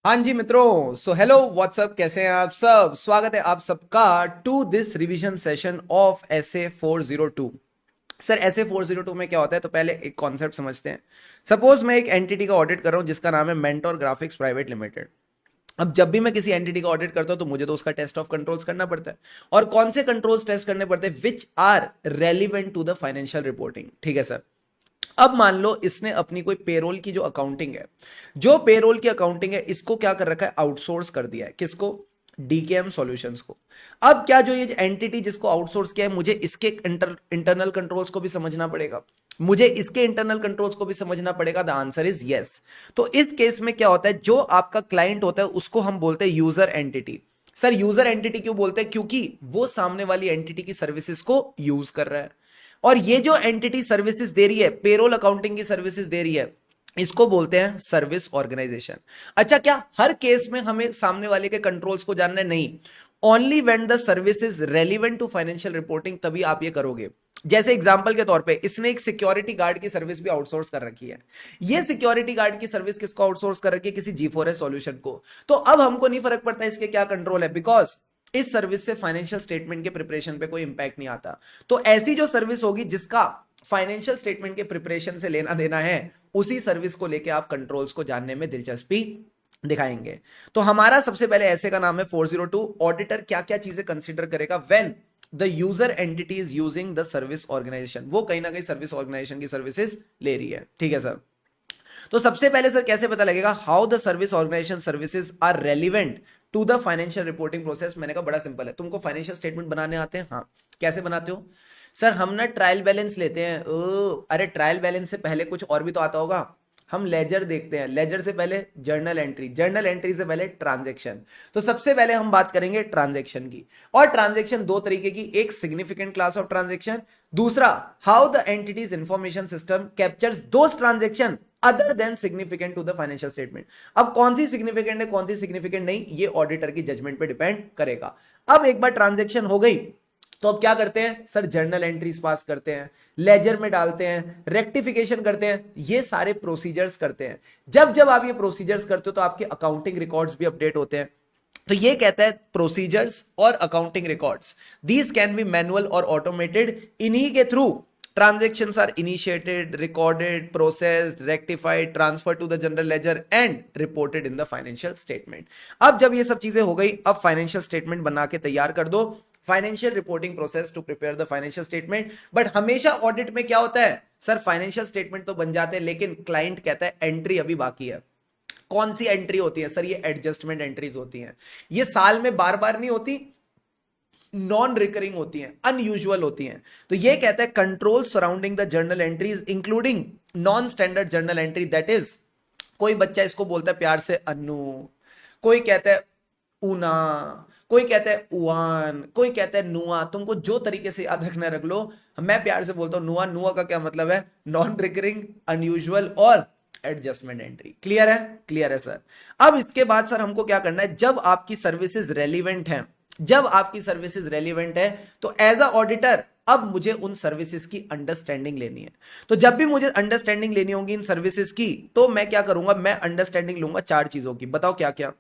हाँ जी मित्रों, so hello what's up, कैसे हैं आप सब। स्वागत है आप सबका to this revision session of SA 402। Sir SA 402 में क्या होता है, तो पहले एक कॉन्सेप्ट समझते हैं। सपोज मैं एक एंटिटी का ऑडिट कर रहा हूं जिसका नाम है मेंटोर ग्राफिक्स प्राइवेट लिमिटेड। अब जब भी मैं किसी एंटिटी का ऑडिट करता हूं तो मुझे तो उसका टेस्ट ऑफ कंट्रोल्स करना पड़ता है। और कौन से कंट्रोल्स टेस्ट करने पड़ते हैं? Which are relevant to the financial reporting. ठीक है सर। अब मान लो इसने अपनी कोई पेरोल की जो अकाउंटिंग है, जो पेरोल की अकाउंटिंग है, इसको क्या कर रखा है? आउटसोर्स कर दिया है। किसको? डीकेएम सॉल्यूशंस को। अब क्या जो ये एंटिटी जिसको आउटसोर्स किया है, मुझे इसके इंटरनल कंट्रोल्स को भी समझना पड़ेगा, मुझे इसके इंटरनल कंट्रोल्स को भी समझना पड़ेगा। The answer is yes. तो इस केस में क्या होता है, जो आपका क्लाइंट होता है उसको हम बोलते हैं user entity. Sir user entity क्यों बोलते हैं? क्योंकि वो सामने वाली एंटिटी की सर्विसेज को यूज कर रहा है। और ये जो एंटिटी सर्विसेज दे रही है, पेरोल अकाउंटिंग की सर्विसेज दे रही है, इसको बोलते हैं सर्विस ऑर्गेनाइजेशन। अच्छा, क्या हर केस में हमें सामने वाले के कंट्रोल्स को जानना है? नहीं। Only when the service is relevant to financial reporting, तभी आप ये करोगे। जैसे एग्जांपल के तौर पे इसने एक सिक्योरिटी गार्ड की सर्विस भी आउटसोर्स कर रखी है। ये सिक्योरिटी गार्ड की सर्विस किसको आउटसोर्स कर रखी है? किसी G4S सॉल्यूशन को। तो अब हमको नहीं फर्क पड़ता इसके क्या कंट्रोल है, बिकॉज इस सर्विस से फाइनेंशियल स्टेटमेंट के प्रिपरेशन पे कोई इंपैक्ट नहीं आता। तो ऐसी जो सर्विस होगी जिसका फाइनेंशियल स्टेटमेंट के प्रिपरेशन से लेना देना है, उसी सर्विस को लेके आप कंट्रोल्स को जानने में दिलचस्पी दिखाएंगे। तो हमारा सबसे पहले ऐसे का नाम है 402। ऑडिटर क्या क्या चीजें कंसीडर करेगा when the user entity is using the service organisation? वो कहीं ना कहीं सर्विस ऑर्गेनाइजेशन की सर्विसेज ले रही है। ठीक है सर। तो सबसे पहले सर कैसे पता लगेगा how the service organisation services are relevant to the financial reporting process? मैंने कहा बड़ा सिंपल है। तुमको फाइनेंशियल स्टेटमेंट बनाने आते हैं? हाँ। कैसे बनाते हो? सर हम ना ट्रायल बैलेंस लेते हैं। अरे ट्रायल बैलेंस से पहले कुछ और भी तो आता होगा। हम लेजर देखते हैं, लेजर से पहले जर्नल एंट्री, जर्नल एंट्री से पहले ट्रांजैक्शन। तो सबसे पहले हम बात करेंगे ट्रांजैक्शन की। और ट्रांजैक्शन दो तरीके की, एक सिग्निफिकेंट क्लास ऑफ ट्रांजैक्शन, दूसरा how the entity's information system captures those transaction other than significant to the financial statement. अब कौन सी सिग्निफिकेंट है, कौन सी सिग्निफिकेंट नहीं, ये ऑडिटर की जजमेंट पे डिपेंड करेगा। अब एक बार ट्रांजैक्शन हो गई तो अब क्या करते हैं सर? जर्नल एंट्रीज पास करते हैं, लेजर में डालते हैं, रेक्टिफिकेशन करते हैं, ये सारे प्रोसीजर्स करते हैं। जब जब आप ये प्रोसीजर्स करते हो तो आपके अकाउंटिंग रिकॉर्ड्स भी अपडेट होते हैं। तो ये कहता है प्रोसीजर्स और accounting records, these can be manual और ऑटोमेटेड। इन्हीं के through transactions are initiated, recorded, processed, rectified, transferred to the general ledger and reported in the financial statement. अब जब ये सब चीजें हो गई, अब फाइनेंशियल स्टेटमेंट बना के तैयार कर दो। Financial reporting process to prepare the financial statement. But हमेशा ऑडिट में क्या होता है सर? फाइनेंशियल स्टेटमेंट तो बन जाते हैं, लेकिन क्लाइंट कहता है एंट्री अभी बाकी है। कौन सी एंट्री होती है सर? ये एडजस्टमेंट एंट्रीज होती हैं। ये साल में बार बार नहीं होती, नॉन रिकरिंग होती हैं, अनयूजुअल होती हैं। तो ये कहता है control surrounding the journal entries including non standard journal entry, that is कोई बच्चा इसको बोलता है प्यार से अन्नू, कोई कहता है ऊना, कोई कहता है उआन, कोई कहता है नुआ। तुमको जो तरीके से याद रखना रख लो। मैं प्यार से बोलता हूं नुआ। नुआ का क्या मतलब है? नॉन रिकरिंग, अनयूजुअल और एडजस्टमेंट एंट्री। क्लियर है? क्लियर है सर। अब इसके बाद सर हमको क्या करना है, जब आपकी सर्विसेज रेलिवेंट हैं, जब आपकी सर्विसेज रेलिवेंट है, तो एज अ ऑडिटर अब मुझे उन सर्विसेज की अंडरस्टैंडिंग लेनी है। तो जब भी मुझे अंडरस्टैंडिंग लेनी होगी इन सर्विसेज की, तो मैं क्या करूंगा? मैं अंडरस्टैंडिंग लूंगा चार चीजों की। बताओ क्या क्या?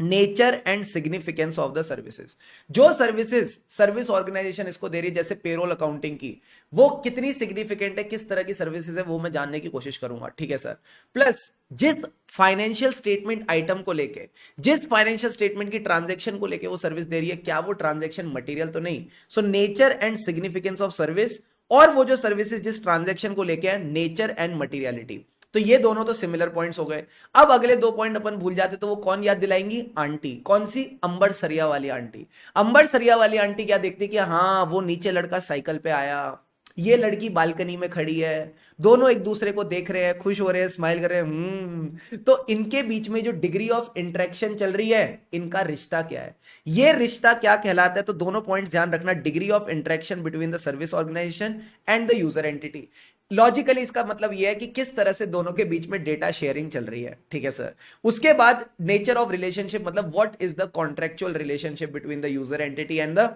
Nature and significance of the services. जो सर्विसेज सर्विस ऑर्गेनाइजेशन इसको दे रही है, जैसे पेरोल अकाउंटिंग की, वो कितनी सिग्निफिकेंट है, किस तरह की सर्विसेज है, वो मैं जानने की कोशिश करूंगा। ठीक है सर। प्लस जिस फाइनेंशियल स्टेटमेंट आइटम को लेके, जिस फाइनेंशियल स्टेटमेंट की ट्रांजैक्शन को लेके वो सर्विस दे रही है, क्या वो ट्रांजैक्शन मटेरियल तो नहीं? So nature and significance of service, और वो जो सर्विसेज जिस ट्रांजैक्शन को लेके है, नेचर एंड मटीरियलिटी। तो ये दोनों तो सिमिलर पॉइंट्स हो गए। अब अगले दो पॉइंट अपन भूल जाते तो वो कौन याद दिलाएंगी? आंटी। कौन सी? अंबर सरिया वाली आंटी। अंबर सरिया वाली आंटी क्या देखती कि हाँ वो नीचे लड़का साइकिल पे आया, ये लड़की बालकनी में खड़ी है, दोनों एक दूसरे को देख रहे हैं, खुश हो रहे हैं, स्माइल कर रहे हैं। तो इनके बीच में जो डिग्री ऑफ इंटरेक्शन चल रही है, इनका रिश्ता क्या है, ये रिश्ता क्या कहलाता है? तो दोनों पॉइंट्स ध्यान रखना, degree of interaction between the service organisation and the user entity. Logically इसका मतलब यह है कि किस तरह से दोनों के बीच में डेटा शेयरिंग चल रही है। ठीक है सर। उसके बाद नेचर ऑफ रिलेशनशिप, मतलब what is the contractual relationship between the user entity and the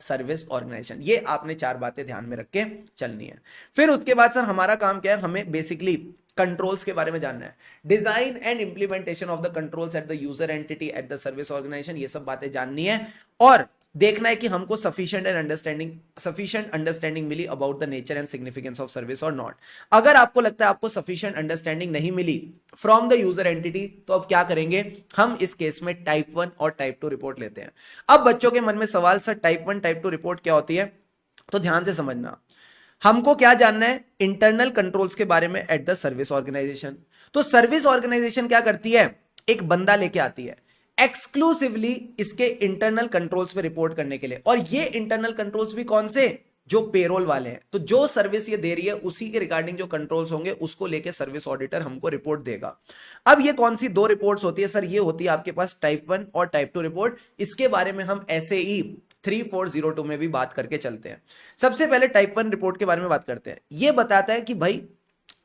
service organisation. ये आपने चार बातें ध्यान में रख के चलनी है। फिर उसके बाद सर हमारा काम क्या है? हमें बेसिकली कंट्रोल्स के बारे में जानना है, design and implementation of the controls at the user entity at the service organisation, ये सब बातें जाननी है और देखना है कि हमको सफिशिएंट अंडरस्टैंडिंग मिली about the nature and significance of service और नॉट। अगर आपको लगता है आपको सफिशिएंट अंडरस्टैंडिंग नहीं मिली फ्रॉम द यूजर एंटिटी, तो अब क्या करेंगे हम इस केस में टाइप 1 और टाइप 2 रिपोर्ट लेते हैं। अब बच्चों के मन में सवाल, सर टाइप 1 टाइप 2 रिपोर्ट क्या होती है? तो ध्यान से समझना, हमको क्या जानना है? इंटरनल कंट्रोल्स के बारे में एट द सर्विस ऑर्गेनाइजेशन। तो सर्विस ऑर्गेनाइजेशन क्या करती है? एक बंदा लेके आती है एक्सक्लूसिवली इसके इंटरनल कंट्रोल्स पे रिपोर्ट करने के लिए, और ये इंटरनल कंट्रोल्स भी कौन से? जो पेरोल वाले हैं। तो जो सर्विस ये दे रही है उसी के रिगार्डिंग जो कंट्रोल्स होंगे उसको लेके सर्विस ऑडिटर हमको रिपोर्ट देगा। अब ये कौन सी दो रिपोर्ट्स होती है? सर ये होती है आपके पास टाइप 1 और टाइप 2 रिपोर्ट। इसके बारे में हम SAE 3402 में भी बात करके चलते हैं। सबसे पहले टाइप 1 रिपोर्ट के बारे में बात करते हैं। ये बताता है कि भाई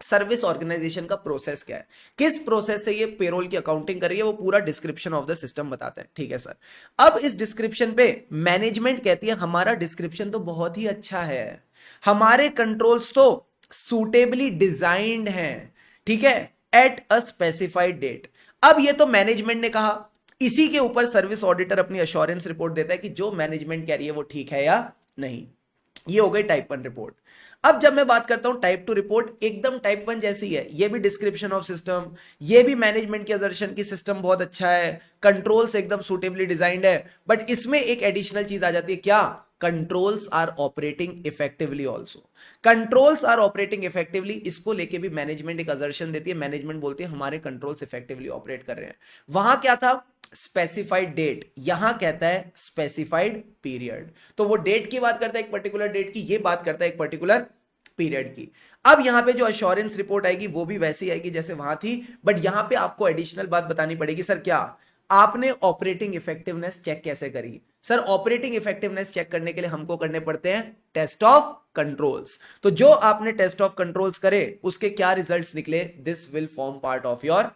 सर्विस ऑर्गेनाइजेशन का प्रोसेस क्या है, किस प्रोसेस से ये पेरोल की अकाउंटिंग कर रही है, वो पूरा डिस्क्रिप्शन ऑफ द सिस्टम बताता है। ठीक है सर। अब इस डिस्क्रिप्शन पे मैनेजमेंट कहती है हमारा डिस्क्रिप्शन तो बहुत ही अच्छा है, हमारे कंट्रोल्स तो सूटेबली डिजाइंड हैं, ठीक है, एट अ स्पेसिफाइड डेट। अब ये तो मैनेजमेंट ने कहा, इसी के ऊपर सर्विस ऑडिटर अपनी अश्योरेंस रिपोर्ट देता है कि जो मैनेजमेंट कह रही है वो ठीक है या नहीं। ये हो गई टाइप 1 रिपोर्ट। अब जब मैं बात करता हूं टाइप 2 रिपोर्ट, एकदम टाइप 1 जैसी है, ये भी डिस्क्रिप्शन ऑफ सिस्टम, ये भी मैनेजमेंट की असर्शन की सिस्टम बहुत अच्छा है, कंट्रोल्स एकदम सूटेबली डिजाइंड है, बट इसमें एक एडिशनल चीज आ जाती है, क्या? Controls are operating effectively also. Controls are operating effectively, इसको लेके भी मैनेजमेंट एक असर्शन देती है। मैनेजमेंट बोलती है हमारे कंट्रोल्स इफेक्टिवली ऑपरेट कर रहे हैं। वहां क्या था? स्पेसिफाइड डेट, यहां कहता है स्पेसिफाइड पीरियड। तो वो डेट की बात करता है, एक पर्टिकुलर डेट की, ये बात करता है एक पर्टिकुलर पीरियड की। अब यहां पे जो अश्योरेंस रिपोर्ट आएगी वो भी वैसी आएगी जैसे वहां थी, बट यहां पे आपको एडिशनल बात बतानी पड़ेगी। सर क्या आपने ऑपरेटिंग इफेक्टिवनेस चेक कैसे करी? सर ऑपरेटिंग इफेक्टिवनेस चेक करने के लिए हमको करने पड़ते हैं टेस्ट ऑफ कंट्रोल्स। तो जो आपने टेस्ट ऑफ कंट्रोल्स करे उसके क्या रिजल्ट्स निकले, this will form part of your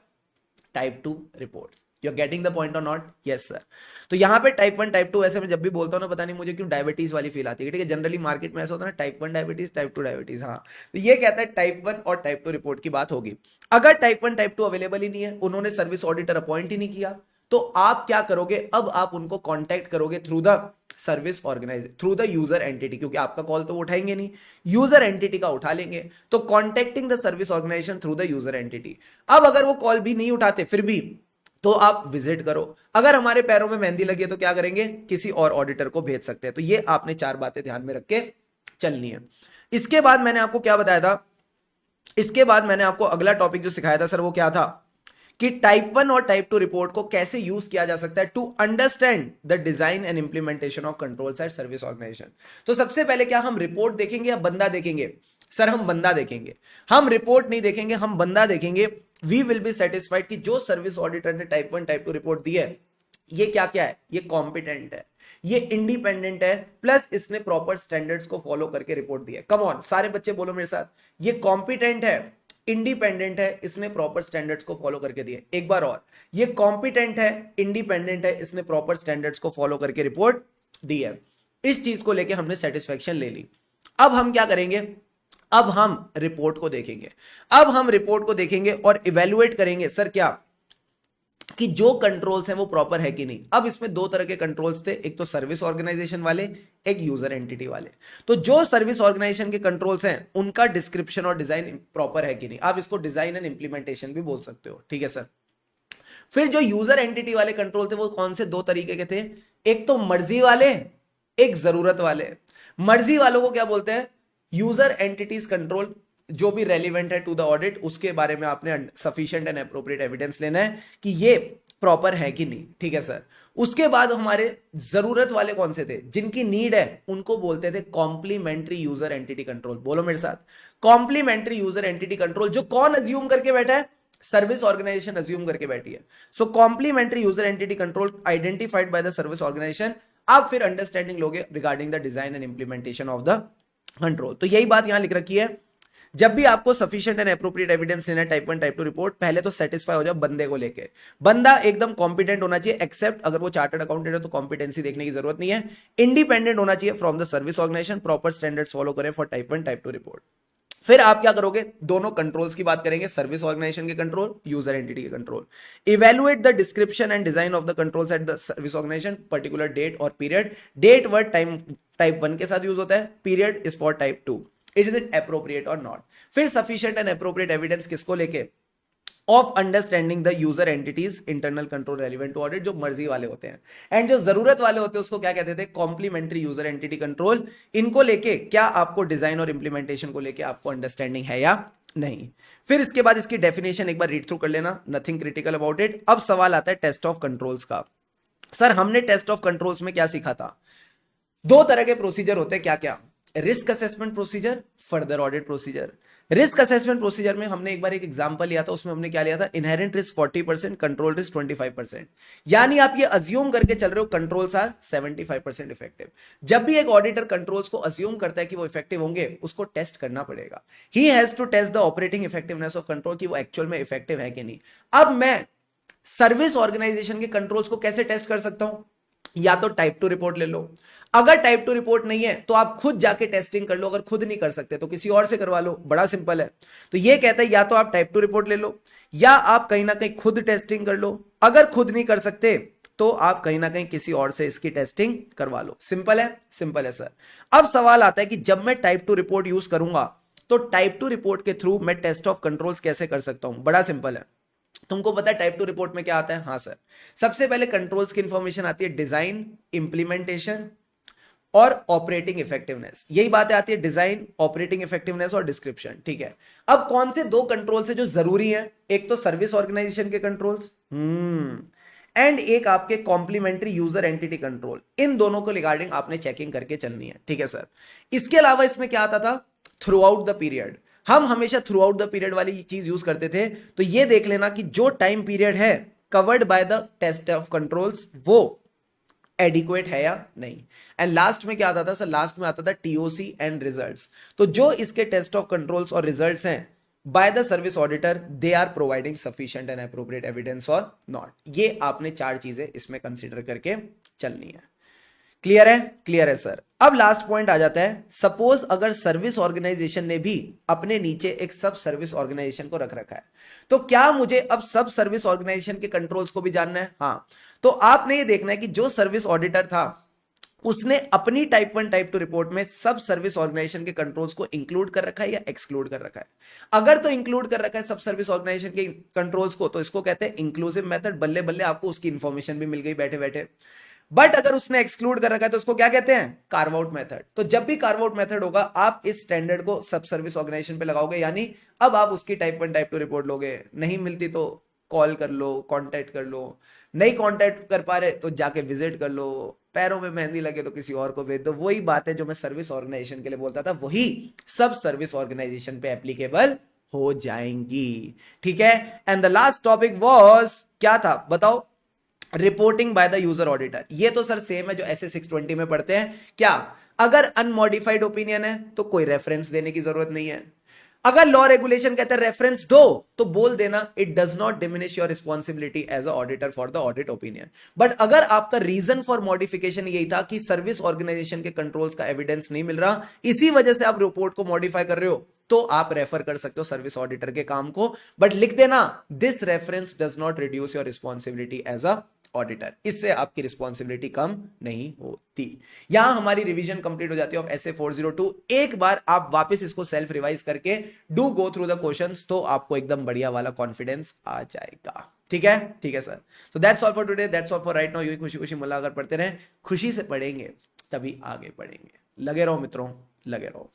type 2 report. You are getting the point और नॉट? Yes sir. तो यहां पे टाइप 1 टाइप 2, ऐसे मैं जब भी बोलता हूं ना, पता नहीं मुझे क्यों डायबिटीज वाली फील आती है। ठीक है, जनरली मार्केट में ऐसा होता है ना, टाइप 1 डायबिटीज, टाइप 2 डायबिटीज। हाँ, तो ये कहता है टाइप 1 और टाइप 2 रिपोर्ट की बात होगी। अगर टाइप 1 टाइप 2 अवेलेबल ही नहीं है, उन्होंने सर्विस ऑडिटर अपॉइंट ही नहीं किया, तो आप क्या करोगे? अब आप उनको कॉन्टैक्ट करोगे through the service organiser, through the user entity, क्योंकि आपका कॉल तो वो उठाएंगे नहीं, यूजर एंटिटी का उठा लेंगे। तो contacting the service organisation through the user entity. अब अगर वो कॉल भी नहीं उठाते फिर भी, तो आप विजिट करो। अगर हमारे पैरों में मेहंदी लगी है तो क्या करेंगे? किसी और ऑडिटर को भेज सकते हैं। तो ये आपने 4 बातें ध्यान में रख के चलनी है। इसके बाद मैंने आपको क्या बताया था? इसके बाद मैंने आपको अगला टॉपिक जो सिखाया था सर वो क्या था, कि टाइप 1 और टाइप 2 रिपोर्ट को कैसे यूज किया जा सकता है to understand the design and implementation of controls at service organisation. तो सबसे पहले क्या हम रिपोर्ट देखेंगे या बंदा देखेंगे? सर हम बंदा देखेंगे, हम रिपोर्ट नहीं देखेंगे, हम बंदा देखेंगे। वी विल बी सेटिस्फाइड कि जो सर्विस ऑडिटर ने टाइप 1 टाइप 2 रिपोर्ट दी है, ये क्या क्या है? ये कॉम्पिटेंट है, ये इंडिपेंडेंट है, प्लस इसने प्रॉपर स्टैंडर्ड्स को फॉलो करके रिपोर्ट दी है। कम ऑन सारे बच्चे बोलो मेरे साथ, ये कॉम्पिटेंट है, इंडिपेंडेंट है, इसने प्रॉपर स्टैंडर्ड्स को फॉलो करके दिए। एक बार और, ये कॉम्पिटेंट है, इंडिपेंडेंट है, इसने प्रॉपर स्टैंडर्ड्स को फॉलो करके रिपोर्ट दी है। इस चीज को लेके हमने सेटिस्फेक्शन ले ली। अब हम क्या करेंगे? अब हम रिपोर्ट को देखेंगे। अब हम रिपोर्ट को देखेंगे और इवेल्युएट करेंगे सर क्या, कि जो कंट्रोल्स हैं वो प्रॉपर है कि नहीं। अब इसमें 2 तरह के कंट्रोल्स थे, एक तो सर्विस ऑर्गेनाइजेशन वाले, एक यूजर एंटिटी वाले। तो जो सर्विस ऑर्गेनाइजेशन के कंट्रोल्स हैं उनका डिस्क्रिप्शन और डिजाइन प्रॉपर है कि नहीं, आप इसको डिजाइन एंड इंप्लीमेंटेशन भी बोल सकते हो। ठीक है सर। फिर जो यूजर एंटिटी वाले कंट्रोल थे वो कौन से 2 तरीके के थे? एक तो मर्जी वाले, एक जरूरत वाले। मर्जी वालों को क्या बोलते हैं? यूजर एंटिटीज कंट्रोल, जो भी रेलिवेंट है टू द ऑडिट, उसके बारे में आपने सफिशिएंट एंड एप्रोप्रिएट एविडेंस लेना है कि ये प्रॉपर है कि नहीं। ठीक है सर। उसके बाद हमारे जरूरत वाले कौन से थे? जिनकी नीड है उनको बोलते थे कॉम्प्लीमेंट्री यूजर एंटिटी कंट्रोल। बोलो मेरे साथ, कॉम्प्लीमेंट्री यूजर एंटिटी कंट्रोल। जो कौन अज्यूम करके बैठा है? सर्विस ऑर्गेनाइजेशन अज्यूम करके बैठी है। So complementary user entity control identified by the service organisation. आप फिर अंडरस्टैंडिंग लोगे regarding the design and implementation of the control. तो यही बात यहां लिख रखी है। जब भी आपको सफिशिएंट एंड एप्रोप्रिएट एविडेंस लेना है टाइप 1 टाइप 2 रिपोर्ट, पहले तो सेटिस्फाई हो जाओ बंदे को लेके। बंदा एकदम कॉम्पिटेंट होना चाहिए, एक्सेप्ट अगर वो चार्टर्ड अकाउंटेंट है तो कॉम्पिटेंसी देखने की जरूरत नहीं है। इंडिपेंडेंट होना चाहिए from the service organisation, proper standards follow करें फॉर टाइप 1 टाइप 2 रिपोर्ट। फिर आप क्या करोगे, दोनों कंट्रोल्स की बात करेंगे, सर्विस ऑर्गेनाइजेशन के कंट्रोल, यूजर एंटिटी के control. Evaluate the description and design of the controls at the service organisation, particular date और period. Date word time type 1 के साथ यूज होता है, period is for type 2। It is appropriate और not. फिर sufficient and appropriate evidence किसको लेके, of understanding the user entity's internal control relevant to audit, जो मर्जी वाले होते हैं, एंड जो जरूरत वाले होते हैं उसको क्या कहते थे, कॉम्प्लीमेंट्री यूजर एंटिटी कंट्रोल। इनको लेके क्या आपको डिजाइन और इंप्लीमेंटेशन को लेके आपको अंडरस्टैंडिंग है या नहीं। फिर इसके बाद इसकी डेफिनेशन एक बार रीड थ्रू कर लेना, नथिंग क्रिटिकल अबाउट इट। अब सवाल आता है टेस्ट ऑफ कंट्रोल्स का। सर हमने टेस्ट ऑफ कंट्रोल्स में क्या सीखा था, दो तरह के प्रोसीजर होते हैं, क्या क्या, risk assessment procedure, further audit procedure. Risk assessment procedure में हमने एक बार एक एग्जांपल लिया था, उसमें हमने क्या लिया था, इनहेरेंट रिस्क 40%, कंट्रोल रिस्क 25%। यानी आप ये अज्यूम करके चल रहे हो कंट्रोल्स आर 75% इफेक्टिव। जब भी एक ऑडिटर कंट्रोल्स को अज्यूम करता है कि वो इफेक्टिव होंगे, उसको टेस्ट करना पड़ेगा। He has to test the operating effectiveness of control, कि वो एक्चुअल में इफेक्टिव है कि नहीं। अब मैं सर्विस ऑर्गेनाइजेशन के कंट्रोल्स को कैसे टेस्ट कर सकता हूं, या तो टाइप 2 रिपोर्ट ले लो, अगर टाइप 2 रिपोर्ट नहीं है तो आप खुद जाके टेस्टिंग कर लो, अगर खुद नहीं कर सकते तो किसी और से करवा लो, बड़ा सिंपल है। तो ये कहता है या तो आप टाइप 2 रिपोर्ट ले लो, या आप कहीं ना कहीं खुद टेस्टिंग कर लो। अगर खुद नहीं कर सकते तो आप कहीं ना कहीं किसी और से इसकी टेस्टिंग करवा लो। सिंपल है, सिंपल है सर। अब सवाल आता है कि जब मैं टाइप 2 रिपोर्ट यूज करूंगा तो टाइप 2 रिपोर्ट के थ्रू मैं टेस्ट ऑफ कंट्रोल्स कैसे कर सकता हूं। बड़ा सिंपल है, तुमको पता है टाइप 2 रिपोर्ट में क्या आता है। हाँ सर, सबसे पहले कंट्रोल्स की इंफॉर्मेशन आती है, डिजाइन, इंप्लीमेंटेशन और ऑपरेटिंग इफेक्टिवनेस। यही बातें आती है, डिजाइन, ऑपरेटिंग इफेक्टिवनेस और डिस्क्रिप्शन। ठीक है, अब कौन से दो कंट्रोल्स है जो जरूरी हैं, एक तो सर्विस ऑर्गेनाइजेशन के कंट्रोल्स एंड एक आपके कॉम्प्लीमेंट्री यूजर एंटिटी कंट्रोल। इन दोनों को रिगार्डिंग आपने चेकिंग करके चलनी है। ठीक है सर, इसके अलावा इसमें क्या आता था, थ्रू आउट द पीरियड। हम हमेशा थ्रू आउट द पीरियड वाली चीज यूज करते थे। तो ये देख लेना कि जो टाइम पीरियड है covered by the test of controls वो एडिक्वेट है या नहीं। एंड लास्ट में क्या आता था सर, लास्ट में आता था टीओसी एंड रिजल्ट्स। तो जो इसके टेस्ट ऑफ कंट्रोल्स और रिजल्ट्स हैं by the service auditor, they are providing sufficient and appropriate evidence और नॉट। ये आपने चार चीजें इसमें कंसीडर करके चलनी है। क्लियर है, क्लियर है सर। अब लास्ट पॉइंट आ जाता है, सपोज अगर सर्विस ऑर्गेनाइजेशन ने भी अपने नीचे एक सब सर्विस ऑर्गेनाइजेशन को रख रखा है, तो क्या मुझे अब सब सर्विस ऑर्गेनाइजेशन के कंट्रोल्स को भी जानना है। हाँ, तो आपने ये देखना है कि जो सर्विस ऑडिटर था उसने अपनी टाइप 1 टाइप 2 रिपोर्ट में सब सर्विस ऑर्गेनाइजेशन के कंट्रोल्स को इंक्लूड कर रखा है या एक्सक्लूड कर रखा है। अगर तो इंक्लूड कर रखा है सब सर्विस ऑर्गेनाइजेशन के कंट्रोल्स को, तो इसको कहते हैं इंक्लूसिव मेथड। बल्ले बल्ले आपको उसकी इंफॉर्मेशन भी मिल गई बैठे बैठे। बट अगर उसने एक्सक्लूड कर रखा है तो उसको क्या कहते हैं, कार्व आउट मेथड। तो जब भी कार्व आउट मेथड होगा आप इस स्टैंडर्ड को सब सर्विस ऑर्गेनाइजेशन पे लगाओगे, यानी अब आप उसकी टाइप 1 टाइप 2 रिपोर्ट लोगे, नहीं मिलती तो कॉल कर लो, कांटेक्ट कर लो, नहीं कांटेक्ट कर पा रहे तो जाके विजिट कर लो, पैरों में मेहंदी लगे तो किसी और को भेज दो। वही बात है जो मैं सर्विस ऑर्गेनाइजेशन के लिए बोलता था, वही सब सर्विस ऑर्गेनाइजेशन पे एप्लीकेबल हो जाएंगी। ठीक है, and the last topic was क्या था बताओ, reporting by the user auditor. ये तो सर सेम है जो एसए 620 में पढ़ते हैं। क्या, अगर अनमॉडिफाइड ओपिनियन है तो कोई रेफरेंस देने की जरूरत नहीं है। अगर लॉ रेगुलेशन कहता है रेफरेंस दो तो बोल देना it does not diminish your responsibility as a auditor for the audit opinion. But अगर आपका रीजन फॉर मॉडिफिकेशन यही था कि सर्विस ऑर्गेनाइजेशन के कंट्रोल्स का एविडेंस नहीं मिल रहा, इसी वजह से आप रिपोर्ट को मॉडिफाई कर रहे हो, तो आप रेफर कर सकते हो सर्विस ऑडिटर के काम को। बट लिख देना this reference does not reduce your responsibility as a auditor. इससे आपकी रिस्पॉन्सिबिलिटी कम नहीं होती। यहां हमारी रिवीजन कंप्लीट हो जाती है ऑफ एसए 402। एक बार आप वापस इसको सेल्फ रिवाइज करके do go through the questions, तो आपको एकदम बढ़िया वाला कॉन्फिडेंस आ जाएगा। ठीक है, ठीक है sir. So that's all for today, that's all for right now. You खुशी खुशी मुल्ला अगर पढ़ते रहे, खुशी से पढ़ेंगे तभी आगे पढ़ेंगे। लगे रहो मित्रों, लगे रहो।